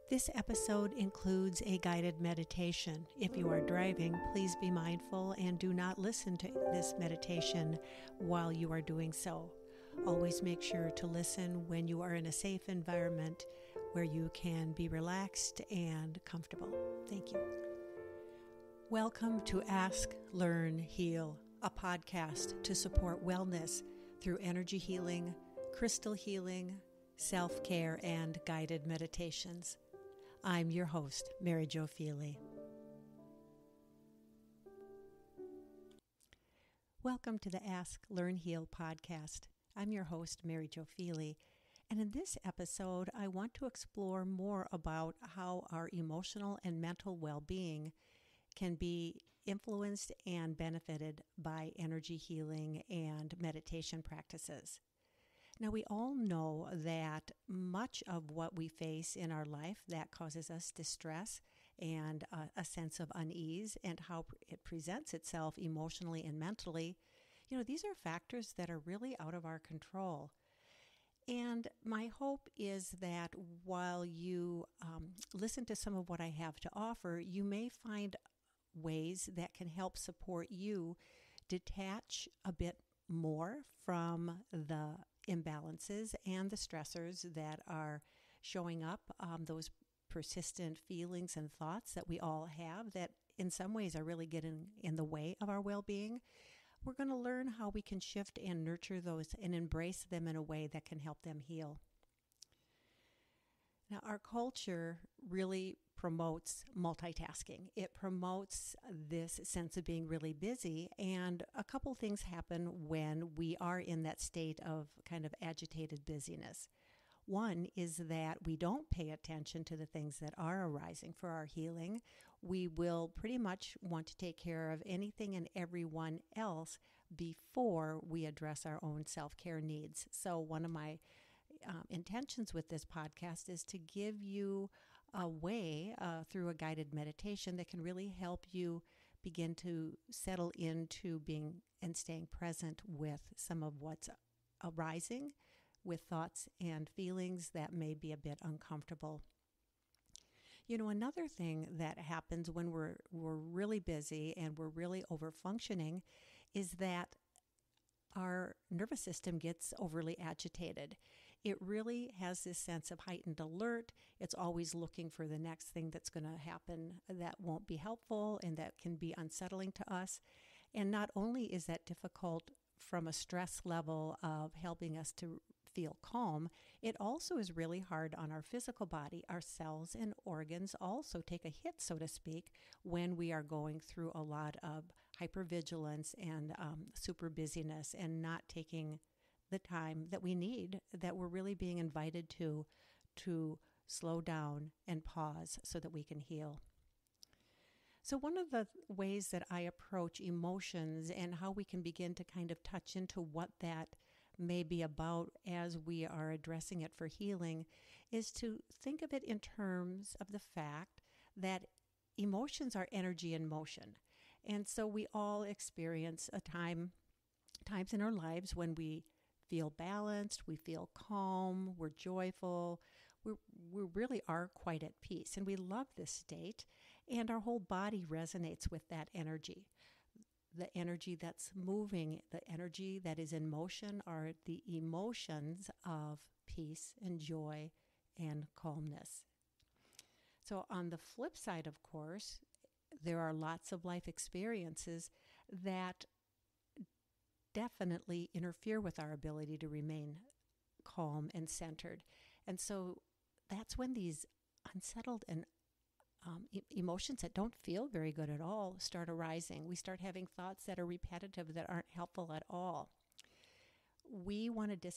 This episode includes a guided meditation. If you are driving, please be mindful and do not listen to this meditation while you are doing so. Always make sure to listen when you are in a safe environment where you can be relaxed and comfortable. Thank you. Welcome to Ask, Learn, Heal, a podcast to support wellness through energy healing, crystal healing, self-care, and guided meditations. I'm your host, Mary Jo Feely. Welcome to the Ask, Learn, Heal podcast. I'm your host, Mary Jo Feely, and in this episode, I want to explore more about how our emotional and mental well-being can be influenced and benefited by energy healing and meditation practices. Now, we all know that much of what we face in our life that causes us distress and a sense of unease and how it presents itself emotionally and mentally, these are factors that are really out of our control. And my hope is that while you listen to some of what I have to offer, you may find ways that can help support you detach a bit more from the imbalances and the stressors that are showing up, those persistent feelings and thoughts that we all have that in some ways are really getting in the way of our well-being. We're going to learn how we can shift and nurture those and embrace them in a way that can help them heal. Now, our culture really promotes multitasking. It promotes this sense of being really busy, and a couple things happen when we are in that state of kind of agitated busyness. One is that we don't pay attention to the things that are arising for our healing. We will pretty much want to take care of anything and everyone else before we address our own self-care needs. So one of my intentions with this podcast is to give you a way through a guided meditation that can really help you begin to settle into being and staying present with some of what's arising with thoughts and feelings that may be a bit uncomfortable. Another thing that happens when we're really busy and we're really over-functioning is that our nervous system gets overly agitated. It really has this sense of heightened alert. It's always looking for the next thing that's going to happen that won't be helpful and that can be unsettling to us. And not only is that difficult from a stress level of helping us to feel calm, it also is really hard on our physical body. Our cells and organs also take a hit, so to speak, when we are going through a lot of hypervigilance and super busyness and not taking the time that we need, that we're really being invited to slow down and pause so that we can heal. So one of the ways that I approach emotions and how we can begin to kind of touch into what that may be about as we are addressing it for healing is to think of it in terms of the fact that emotions are energy in motion. And so we all experience times in our lives when we feel balanced, we feel calm, we're joyful, we really are quite at peace. And we love this state, and our whole body resonates with that energy. The energy that's moving, the energy that is in motion are the emotions of peace and joy and calmness. So on the flip side, of course, there are lots of life experiences that definitely interfere with our ability to remain calm and centered. And so that's when these unsettled and emotions that don't feel very good at all start arising. We start having thoughts that are repetitive, that aren't helpful at all. We want to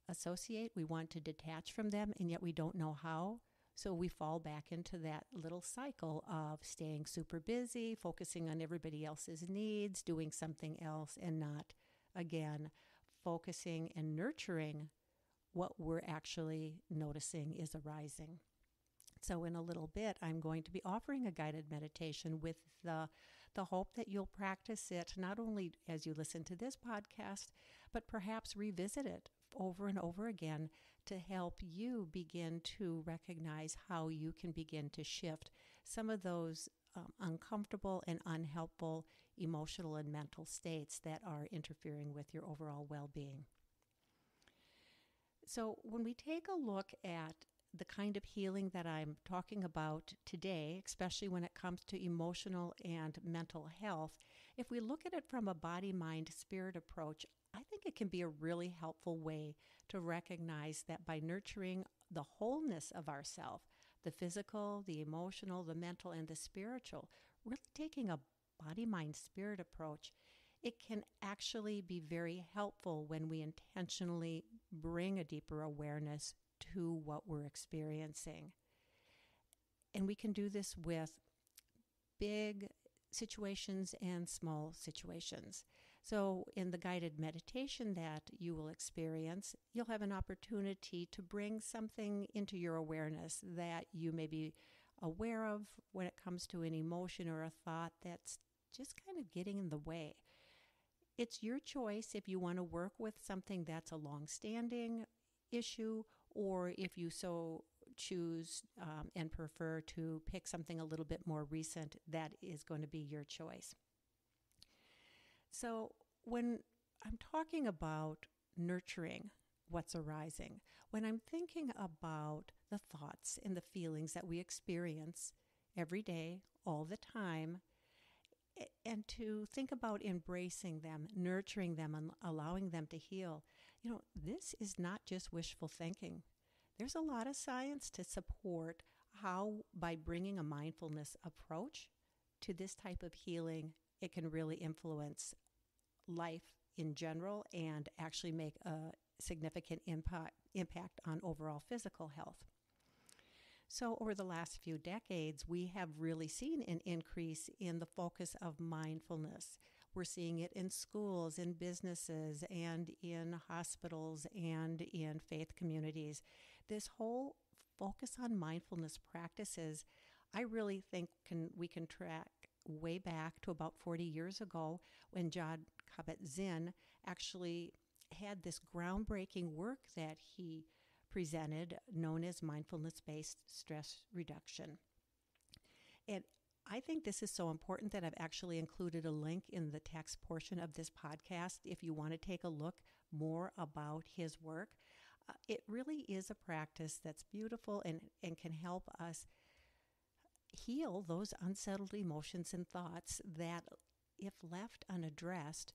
disassociate, we want to detach from them, and yet we don't know how. So we fall back into that little cycle of staying super busy, focusing on everybody else's needs, doing something else, and not, again, focusing and nurturing what we're actually noticing is arising. So in a little bit, I'm going to be offering a guided meditation with the hope that you'll practice it not only as you listen to this podcast, but perhaps revisit it over and over again to help you begin to recognize how you can begin to shift some of those uncomfortable and unhelpful emotional and mental states that are interfering with your overall well-being. So when we take a look at the kind of healing that I'm talking about today, especially when it comes to emotional and mental health, if we look at it from a body, mind, spirit approach, I think it can be a really helpful way to recognize that by nurturing the wholeness of ourself, the physical, the emotional, the mental, and the spiritual, really taking a body, mind, spirit approach, it can actually be very helpful when we intentionally bring a deeper awareness to what we're experiencing. And we can do this with big situations and small situations. So in the guided meditation that you will experience, you'll have an opportunity to bring something into your awareness that you may be aware of when it comes to an emotion or a thought that's just kind of getting in the way. It's your choice if you want to work with something that's a long-standing issue, or if you so choose and prefer to pick something a little bit more recent, that is going to be your choice. So when I'm talking about nurturing what's arising, when I'm thinking about the thoughts and the feelings that we experience every day, all the time, and to think about embracing them, nurturing them, and allowing them to heal, this is not just wishful thinking. There's a lot of science to support how, by bringing a mindfulness approach to this type of healing, it can really influence life in general and actually make a significant impact on overall physical health. So over the last few decades, we have really seen an increase in the focus of mindfulness. We're seeing it in schools, in businesses, and in hospitals, and in faith communities. This whole focus on mindfulness practices, I really think we can track way back to about 40 years ago when John Kabat-Zinn actually had this groundbreaking work that he presented known as mindfulness-based stress reduction. And I think this is so important that I've actually included a link in the text portion of this podcast if you want to take a look more about his work. It really is a practice that's beautiful and can help us heal those unsettled emotions and thoughts that, if left unaddressed,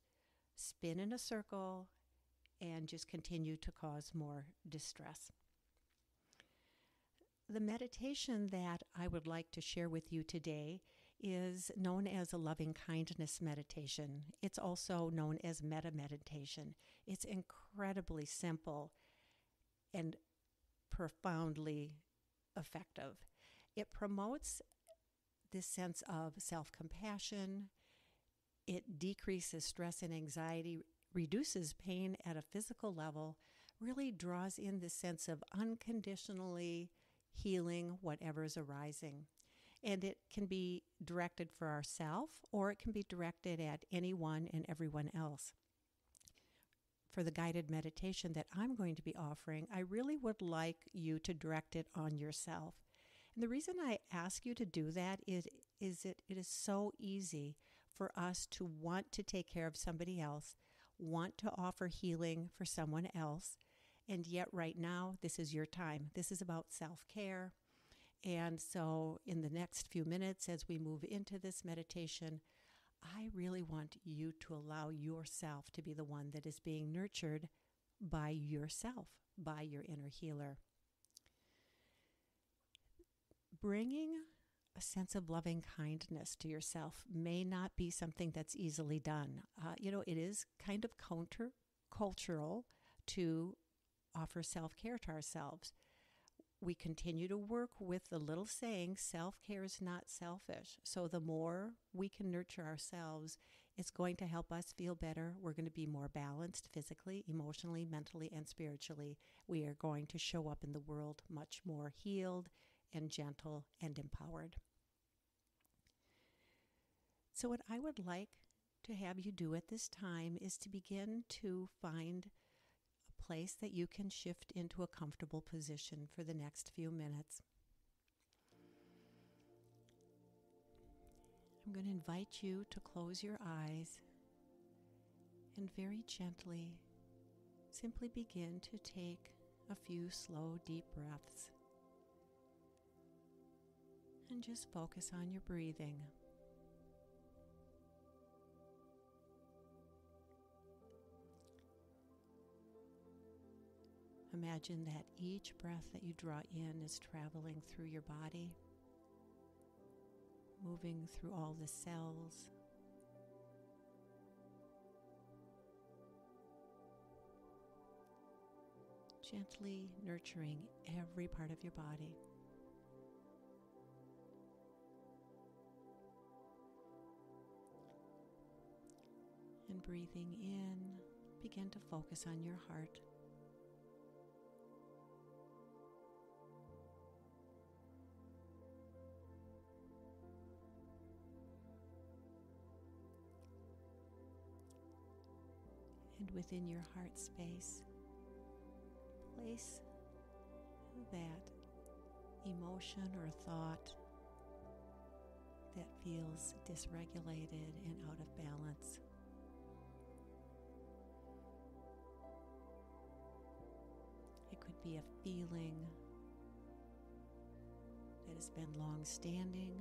spin in a circle and just continue to cause more distress. The meditation that I would like to share with you today is known as a loving kindness meditation. It's also known as metta meditation. It's incredibly simple and profoundly effective. It promotes this sense of self-compassion. It decreases stress and anxiety, reduces pain at a physical level, really draws in this sense of unconditionally healing whatever is arising. And it can be directed for ourselves, or it can be directed at anyone and everyone else. For the guided meditation that I'm going to be offering, I really would like you to direct it on yourself. And the reason I ask you to do that is it is so easy for us to want to take care of somebody else, want to offer healing for someone else, and yet right now, this is your time. This is about self-care. And so in the next few minutes, as we move into this meditation, I really want you to allow yourself to be the one that is being nurtured by yourself, by your inner healer. Bringing a sense of loving kindness to yourself may not be something that's easily done. It is kind of counter-cultural to offer self-care to ourselves. We continue to work with the little saying, self-care is not selfish. So the more we can nurture ourselves, it's going to help us feel better. We're going to be more balanced physically, emotionally, mentally, and spiritually. We are going to show up in the world much more healed and gentle and empowered. So what I would like to have you do at this time is to begin to find a place that you can shift into a comfortable position for the next few minutes. I'm going to invite you to close your eyes and very gently simply begin to take a few slow, deep breaths. And just focus on your breathing. Imagine that each breath that you draw in is traveling through your body, moving through all the cells, gently nurturing every part of your body. And breathing in, begin to focus on your heart. And within your heart space, place that emotion or thought that feels dysregulated and out of balance. It could be a feeling that has been long-standing,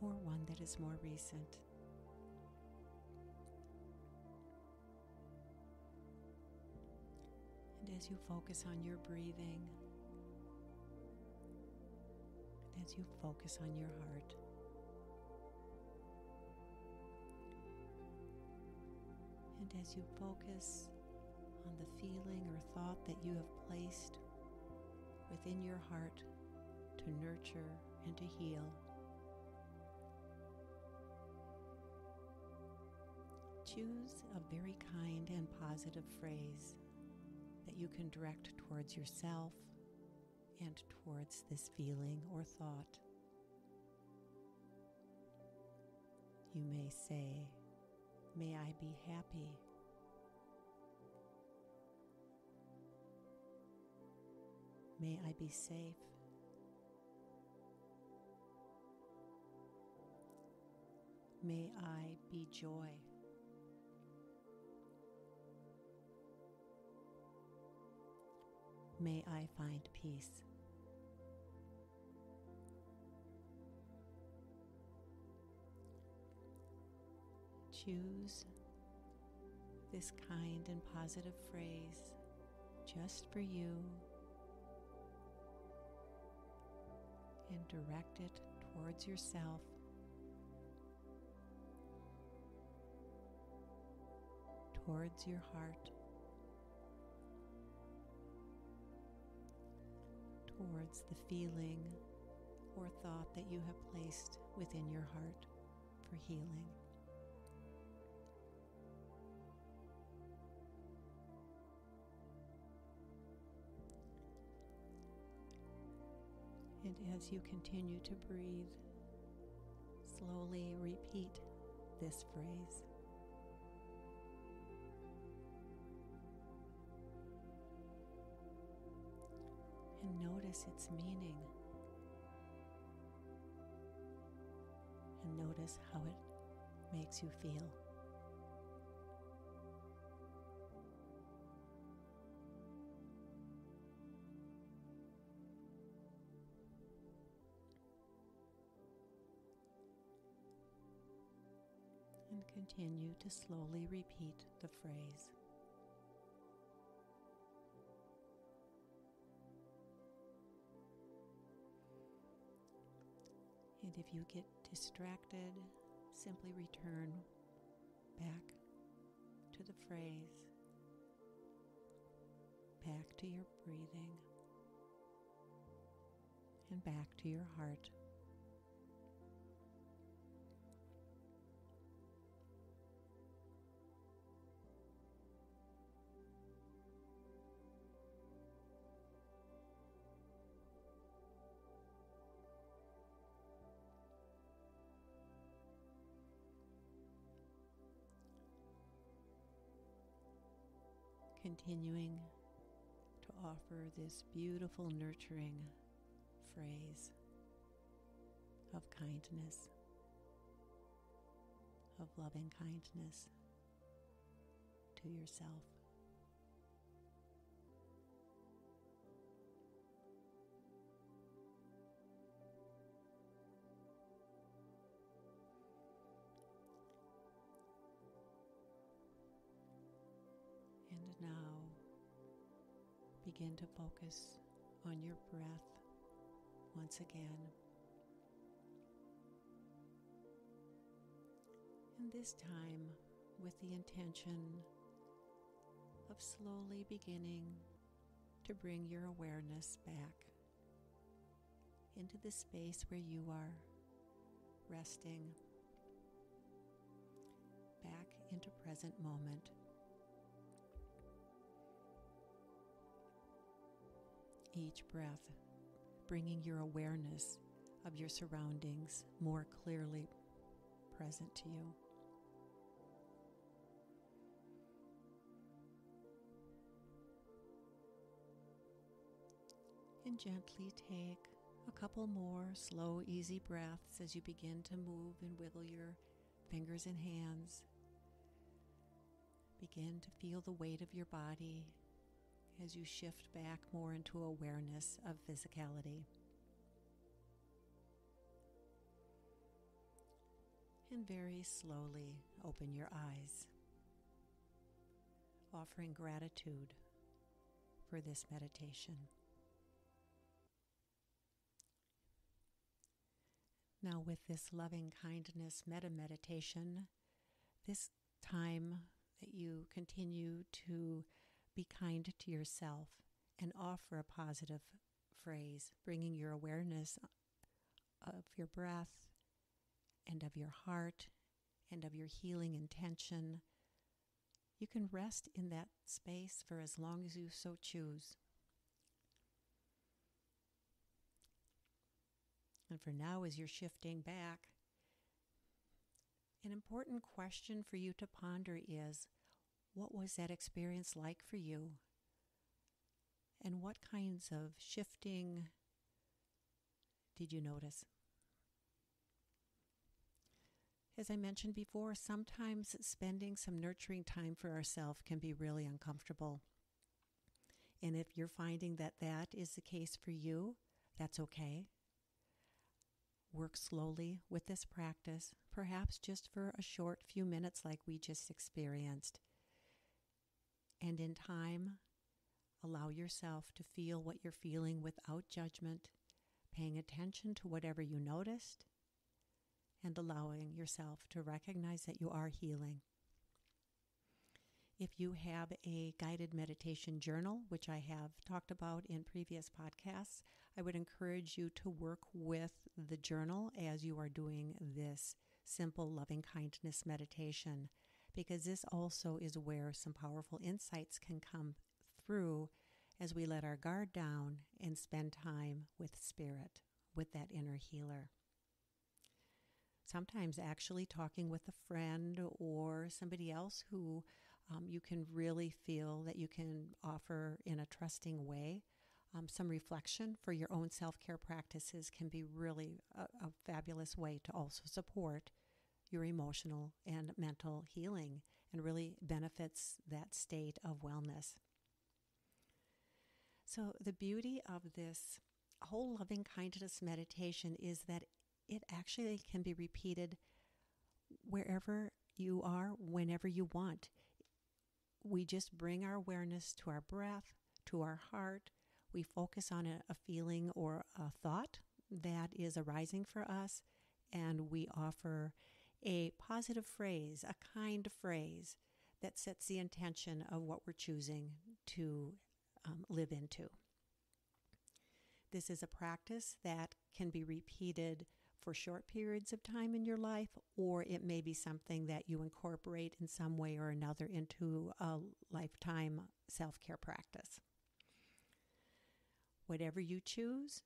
or one that is more recent. And as you focus on your breathing, and as you focus on your heart, and as you focus on the feeling or thought that you have placed within your heart to nurture and to heal, choose a very kind and positive phrase that you can direct towards yourself and towards this feeling or thought. You may say, "May I be happy." "May I be safe." "May I be joy." "May I find peace." Choose this kind and positive phrase just for you and direct it towards yourself. Towards your heart. Towards the feeling or thought that you have placed within your heart for healing. And as you continue to breathe, slowly repeat this phrase. And notice its meaning. And notice how it makes you feel. And continue to slowly repeat the phrase. And if you get distracted, simply return back to the phrase, back to your breathing, and back to your heart. continuing to offer this beautiful, nurturing phrase of kindness, of loving kindness to yourself. And now begin to focus on your breath once again. And this time with the intention of slowly beginning to bring your awareness back into the space where you are resting, back into present moment. Each breath bringing your awareness of your surroundings more clearly present to you. And gently take a couple more slow, easy breaths as you begin to move and wiggle your fingers and hands. Begin to feel the weight of your body as you shift back more into awareness of physicality. And very slowly open your eyes, offering gratitude for this meditation. Now, with this loving kindness meditation, this time that you continue to be kind to yourself and offer a positive phrase, bringing your awareness of your breath and of your heart and of your healing intention. You can rest in that space for as long as you so choose. And for now, as you're shifting back, an important question for you to ponder is, what was that experience like for you? And what kinds of shifting did you notice? As I mentioned before, sometimes spending some nurturing time for ourselves can be really uncomfortable. And if you're finding that that is the case for you, that's okay. Work slowly with this practice, perhaps just for a short few minutes like we just experienced. And in time, allow yourself to feel what you're feeling without judgment, paying attention to whatever you noticed, and allowing yourself to recognize that you are healing. If you have a guided meditation journal, which I have talked about in previous podcasts, I would encourage you to work with the journal as you are doing this simple loving kindness meditation, because this also is where some powerful insights can come through as we let our guard down and spend time with Spirit, with that inner healer. Sometimes actually talking with a friend or somebody else who you can really feel that you can offer in a trusting way. Some reflection for your own self-care practices can be really a fabulous way to also support your emotional and mental healing and really benefits that state of wellness. So the beauty of this whole loving kindness meditation is that it actually can be repeated wherever you are, whenever you want. We just bring our awareness to our breath, to our heart. We focus on a feeling or a thought that is arising for us, and we offer a positive phrase, a kind phrase that sets the intention of what we're choosing to live into. This is a practice that can be repeated for short periods of time in your life, or it may be something that you incorporate in some way or another into a lifetime self-care practice. Whatever you choose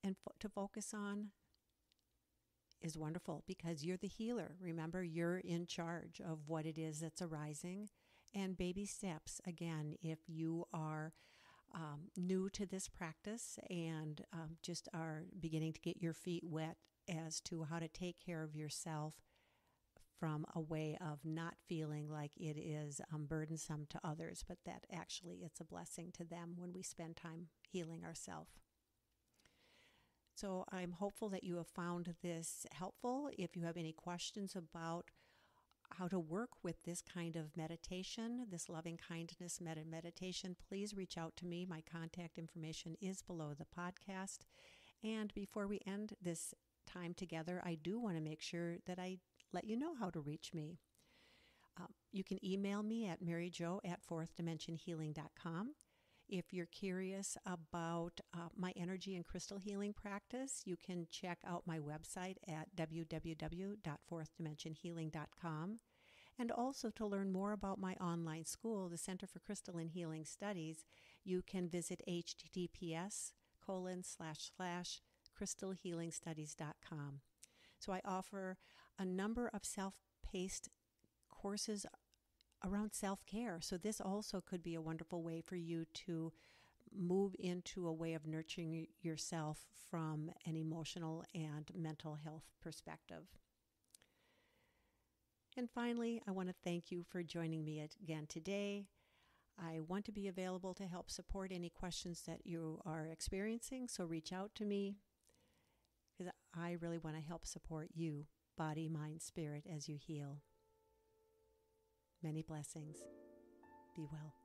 and to focus on is wonderful, because you're the healer. Remember, you're in charge of what it is that's arising, and baby steps. Again, if you are new to this practice and just are beginning to get your feet wet as to how to take care of yourself from a way of not feeling like it is burdensome to others, but that actually it's a blessing to them when we spend time healing ourselves. So I'm hopeful that you have found this helpful. If you have any questions about how to work with this kind of meditation, this loving kindness meditation, please reach out to me. My contact information is below the podcast. And before we end this time together, I do want to make sure that I let you know how to reach me. You can email me at maryjo@fourthdimensionhealing.com. If you're curious about my energy and crystal healing practice, you can check out my website at www.fourthdimensionhealing.com. And also to learn more about my online school, the Center for Crystalline Healing Studies, you can visit https://crystalhealingstudies.com. So I offer a number of self-paced courses around self-care. So this also could be a wonderful way for you to move into a way of nurturing yourself from an emotional and mental health perspective. And finally, I want to thank you for joining me again today. I want to be available to help support any questions that you are experiencing, so reach out to me because I really want to help support you, body, mind, spirit, as you heal. Many blessings. Be well.